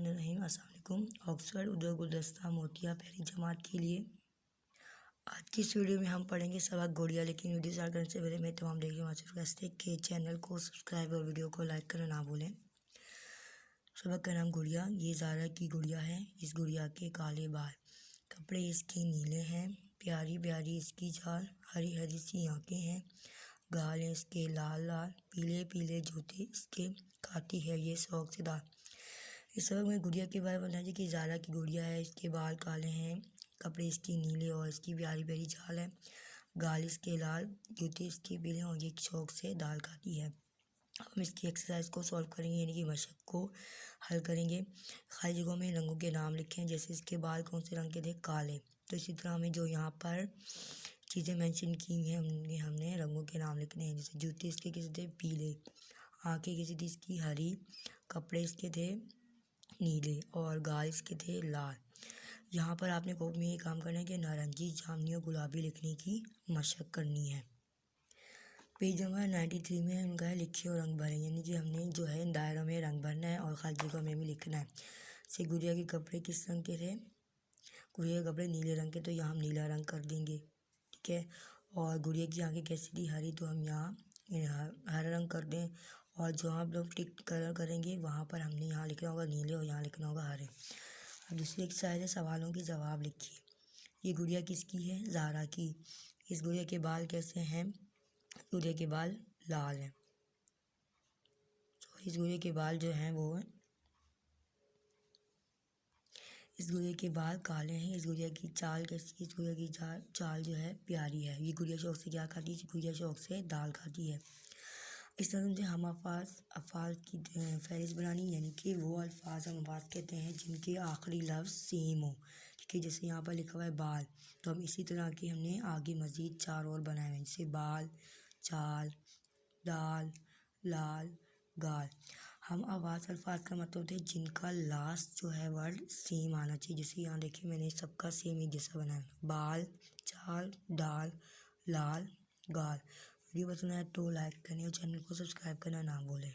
बिस्मिल्लाहिर्रहमानिर्रहीम। अस्सलाम वालेकुम। ऑक्सफोर्ड उर्दू गुलदस्ता मोतिया पहली जमात के लिए आज की इस वीडियो में हम पढ़ेंगे सबक गुड़िया। लेकिन वीडियो स्टार्ट करने से पहले मैं तमाम देखने वालों से रिक्वेस्ट है कि चैनल को सब्सक्राइब और वीडियो को लाइक करना ना भूलें। सबक का नाम गुड़िया। ये ज़ारा की गुड़िया है। इस गुड़िया के काले बाल, कपड़े इसके नीले हैं, प्यारी प्यारी इसकी चाल, हरी हरी सी आँखें हैं, गाल हैं इसके लाल लाल, पीले पीले जूते इसके, खाती है ये शौक से दाल। इस सबक में गुड़िया के बारे में बताया कि ज़ारा की गुड़िया है। इसके बाल काले हैं, कपड़े इसके नीले और इसकी प्यारी प्यारी चाल है, गाल इसके लाल, जूते इसके पीले और ये शौक से दाल खाती है। हम इसकी एक्सरसाइज को सॉल्व करेंगे, यानी कि मशक को हल करेंगे। खाली जगहों में रंगों के नाम लिखें, जैसे इसके बाल कौन से रंग के थे, काले। तो इसी तरह हमें जो यहाँ पर चीज़ें मेंशन की हैं हमने रंगों के नाम लिखने हैं। जैसे जूते इसके किसी थे पीले, आँखें किसी थी इसकी हरी, कपड़े इसके थे नीले और गाल इसके थे लाल। यहाँ पर आपने कॉपी में ये काम करना है कि नारंगी, जामुनी और गुलाबी लिखने की मशक करनी है। पेज नंबर 93 में उनका है लिखे और रंग भरें, यानी कि हमने जो है दायरों में रंग भरना है और खाली जगहों में भी लिखना है। से गुड़िया के कपड़े किस रंग के थे, गुड़िया के कपड़े नीले रंग के, तो यहाँ हम नीला रंग कर देंगे, ठीक है। और गुड़िया की आँखें कैसी थी, हरी, तो हम यहाँ हरा रंग कर दें। और जो आप लोग टिक कलर करेंगे वहाँ पर हमने यहाँ लिखना होगा नीले और यहाँ लिखना होगा हरे। अब दूसरी एक्सरसाइज है, सवालों के जवाब लिखिए। ये गुड़िया किसकी है, ज़ारा की। इस गुड़िया के बाल कैसे हैं, गुड़िया के बाल लाल हैं। इस गुड़िया के बाल जो हैं वो इस गुड़िया के बाल काले हैं। इस गुड़िया की चाल कैसी, इस गुड़िया की चाल जो है प्यारी है। ये गुड़िया शौक से क्या खाती है, गुड़िया शौक से दाल खाती है। इस तरह से हम अल्फाज की फहरिस्त बनानी, यानी कि वो अल्फाज हम अल्फाज कहते हैं जिनके आखिरी लफ्ज़ सेम हो, ठीक है। जैसे यहाँ पर लिखा हुआ है बाल, तो हम इसी तरह के हमने आगे मज़ीद 4 और बनाए हैं, जैसे बाल, चाल, दाल, लाल, गाल। हम आवाज़ अल्फाज का मतलब होता है जिनका लास्ट जो है वर्ड सेम आना चाहिए। जैसे यहाँ देखिए मैंने सबका सेम ही जैसा बनाया, बाल, चाल, दाल, लाल, गाल। वीडियो पसंद आए तो लाइक करें और चैनल को सब्सक्राइब करना ना भूलें।